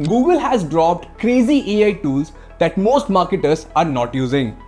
Google has dropped crazy AI tools that most marketers are not using.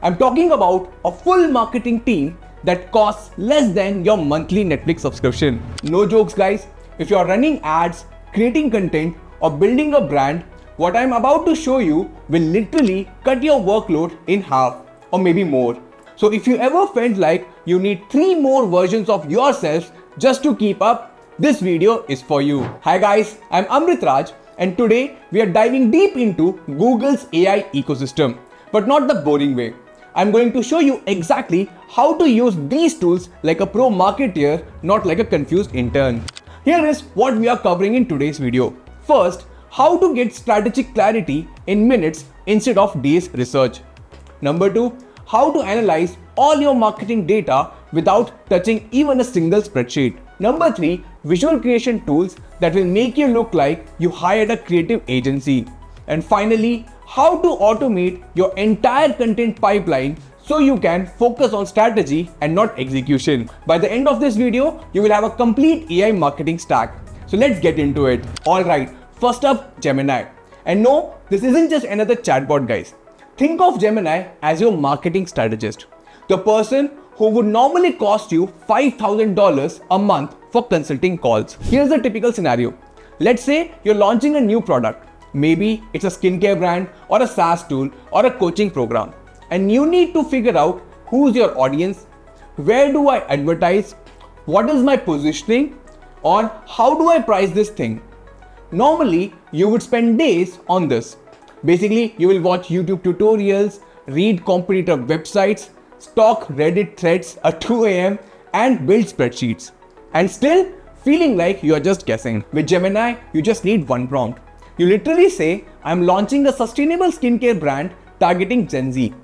I'm talking about a full marketing team that costs less than your monthly Netflix subscription. No jokes, guys. If you're running ads, creating content, or building a brand, what I'm about to show you will literally cut your workload in half or maybe more. So if you ever felt like you need 3 more versions of yourself just to keep up, this video is for you. Hi guys, I'm Amrit Raj, and today we are diving deep into Google's AI ecosystem, but not the boring way. I'm going to show you exactly how to use these tools like a pro marketer, not like a confused intern. Here is what we are covering in today's video. First, how to get strategic clarity in minutes instead of days research. Number 2, how to analyze all your marketing data without touching even a single spreadsheet. Number 3, visual creation tools that will make you look like you hired a creative agency. And finally, how to automate your entire content pipeline so you can focus on strategy and not execution. By the end of this video, you will have a complete AI marketing stack. So let's get into it. Alright, first up, Gemini. And no, this isn't just another chatbot, guys. Think of Gemini as your marketing strategist. The person who would normally cost you $5,000 a month for consulting calls. Here's a typical scenario. Let's say you're launching a new product. Maybe it's a skincare brand or a SaaS tool or a coaching program. And you need to figure out who's your audience, where do I advertise, what is my positioning, or how do I price this thing. Normally, you would spend days on this. Basically, you will watch YouTube tutorials, read competitor websites, stalk Reddit threads at 2 a.m. and build spreadsheets. And still feeling like you are just guessing. With Gemini, you just need one prompt. You literally say, I'm launching a sustainable skincare brand targeting Gen Z.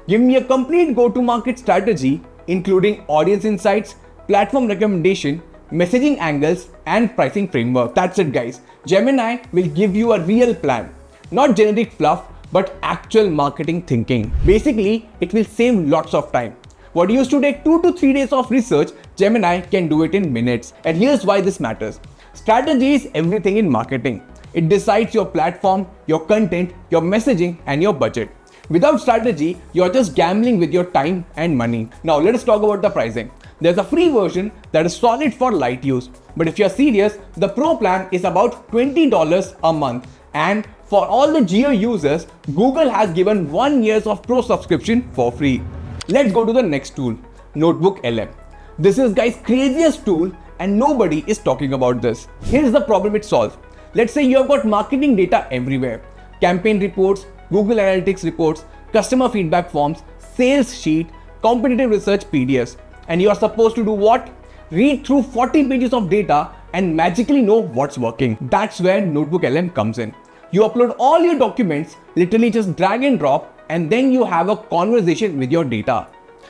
Give me a complete go-to-market strategy, including audience insights, platform recommendation, messaging angles, and pricing framework. That's it, guys. Gemini will give you a real plan. Not generic fluff, but actual marketing thinking. Basically, it will save lots of time. What used to take 2 to 3 days of research, Gemini can do it in minutes. And here's why this matters. Strategy is everything in marketing. It decides your platform, your content, your messaging, and your budget. Without strategy, you're just gambling with your time and money. Now, let us talk about the pricing. There's a free version that is solid for light use. But if you're serious, the Pro plan is about $20 a month. And for all the Geo users, Google has given 1 year of Pro subscription for free. Let's go to the next tool, NotebookLM. This is, guys, craziest tool and nobody is talking about this. Here's the problem it solves. Let's say you have got marketing data everywhere. Campaign reports, Google Analytics reports, customer feedback forms, sales sheet, competitive research PDFs. And you are supposed to do what? Read through 40 pages of data and magically know what's working. That's where NotebookLM comes in. You upload all your documents, literally just drag and drop, and then you have a conversation with your data.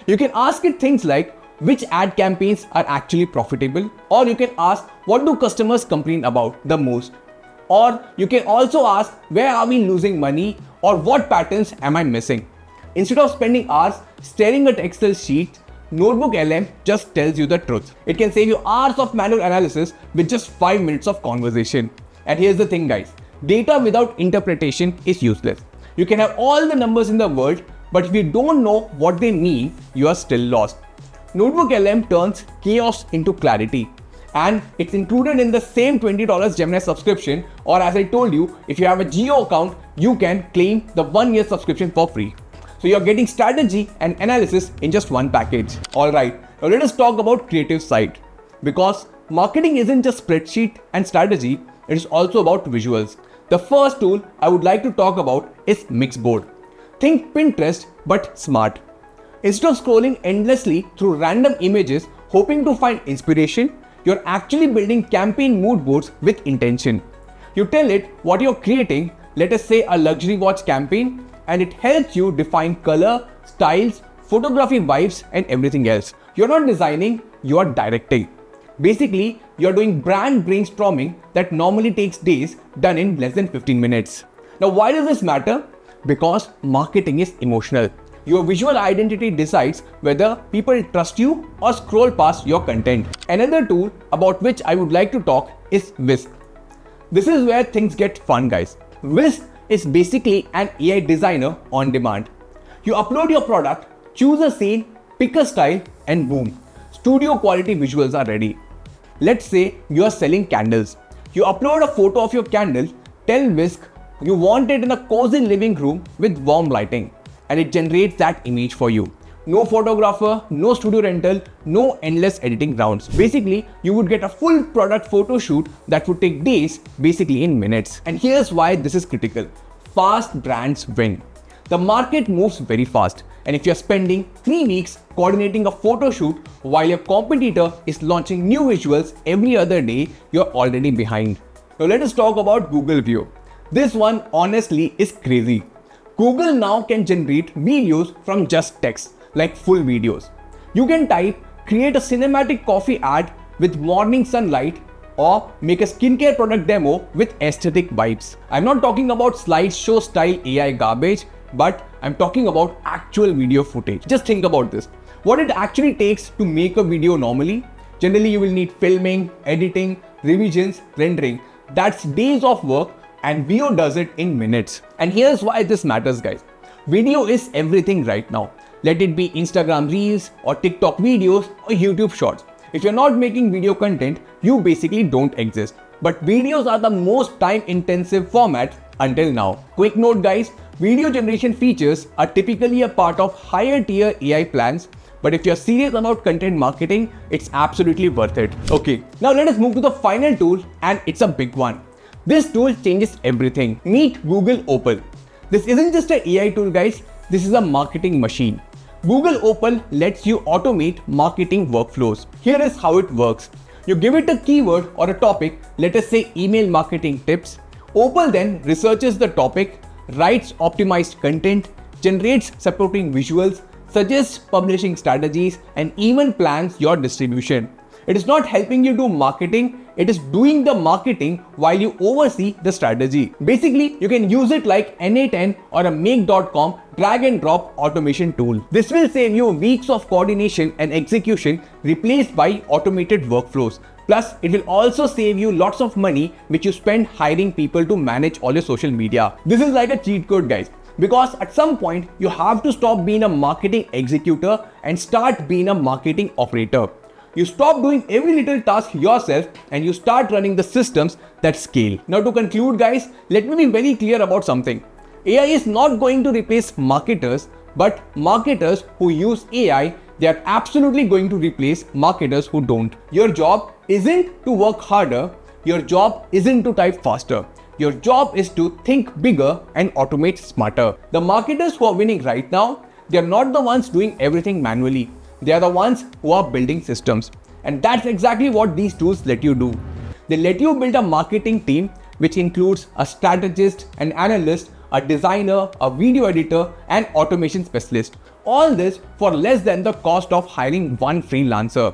You can ask it things like, which ad campaigns are actually profitable? Or you can ask, what do customers complain about the most? Or you can also ask, where are we losing money? Or what patterns am I missing? Instead of spending hours staring at Excel sheets, NotebookLM just tells you the truth. It can save you hours of manual analysis with just 5 minutes of conversation. And here's the thing, guys. Data without interpretation is useless. You can have all the numbers in the world, but if you don't know what they mean, you are still lost. NotebookLM turns chaos into clarity. And it's included in the same $20 Gemini subscription, or as I told you, if you have a Geo account, you can claim the 1 year subscription for free. So you're getting strategy and analysis in just one package. Alright, now let us talk about creative side. Because marketing isn't just spreadsheet and strategy, it is also about visuals. The first tool I would like to talk about is Mixboard. Think Pinterest, but smart. Instead of scrolling endlessly through random images, hoping to find inspiration, you're actually building campaign mood boards with intention. You tell it what you're creating, let us say a luxury watch campaign, and it helps you define color, styles, photography vibes, and everything else. You're not designing, you are directing. Basically, you're doing brand brainstorming that normally takes days, done in less than 15 minutes. Now, why does this matter? Because marketing is emotional. Your visual identity decides whether people trust you or scroll past your content. Another tool about which I would like to talk is Whisk. This is where things get fun, guys. Whisk is basically an AI designer on demand. You upload your product, choose a scene, pick a style, and boom, studio quality visuals are ready. Let's say you are selling candles. You upload a photo of your candle, tell Whisk you want it in a cozy living room with warm lighting, and it generates that image for you. No photographer, no studio rental, no endless editing rounds. Basically, you would get a full product photo shoot that would take days, basically in minutes. And here's why this is critical. Fast brands win. The market moves very fast, and if you're spending 3 weeks coordinating a photo shoot while your competitor is launching new visuals every other day, you're already behind. Now let us talk about Google Veo. This one honestly is crazy. Google now can generate videos from just text, like full videos. You can type, create a cinematic coffee ad with morning sunlight, or make a skincare product demo with aesthetic vibes. I'm not talking about slideshow style AI garbage, but I'm talking about actual video footage. Just think about this. What it actually takes to make a video normally. Generally, you will need filming, editing, revisions, rendering. That's days of work, and Veo does it in minutes. And here's why this matters, guys. Video is everything right now. Let it be Instagram Reels or TikTok videos or YouTube Shorts. If you're not making video content, you basically don't exist. But videos are the most time-intensive format until now. Quick note, guys, video generation features are typically a part of higher tier AI plans, but if you're serious about content marketing, it's absolutely worth it. Okay, now let us move to the final tool, and it's a big one. This tool changes everything. Meet Google Opal. This isn't just an AI tool, guys. This is a marketing machine. Google Opal lets you automate marketing workflows. Here is how it works. You give it a keyword or a topic, let us say email marketing tips. Opal then researches the topic, writes optimized content, generates supporting visuals, suggests publishing strategies, and even plans your distribution. It is not helping you do marketing, it is doing the marketing while you oversee the strategy. Basically, you can use it like NA10 or a Make.com drag and drop automation tool. This will save you weeks of coordination and execution replaced by automated workflows. Plus, it will also save you lots of money which you spend hiring people to manage all your social media. This is like a cheat code, guys. Because at some point, you have to stop being a marketing executor and start being a marketing operator. You stop doing every little task yourself and you start running the systems that scale. Now to conclude, guys, let me be very clear about something. AI is not going to replace marketers, but marketers who use AI, they are absolutely going to replace marketers who don't. Your job isn't to work harder. Your job isn't to type faster. Your job is to think bigger and automate smarter. The marketers who are winning right now, they are not the ones doing everything manually. They are the ones who are building systems. And that's exactly what these tools let you do. They let you build a marketing team which includes a strategist, an analyst, a designer, a video editor, and automation specialist. All this for less than the cost of hiring one freelancer.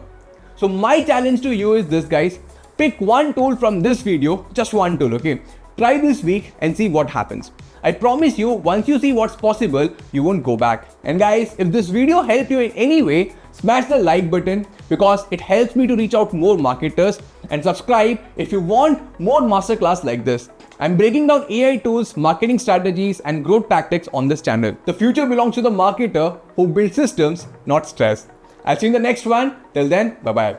So my challenge to you is this, guys. Pick one tool from this video, just one tool, okay? Try this week and see what happens. I promise you, once you see what's possible, you won't go back. And guys, if this video helped you in any way, smash the like button because it helps me to reach out more marketers, and subscribe if you want more masterclass like this. I'm breaking down AI tools, marketing strategies, and growth tactics on this channel. The future belongs to the marketer who builds systems, not stress. I'll see you in the next one. Till then, bye-bye.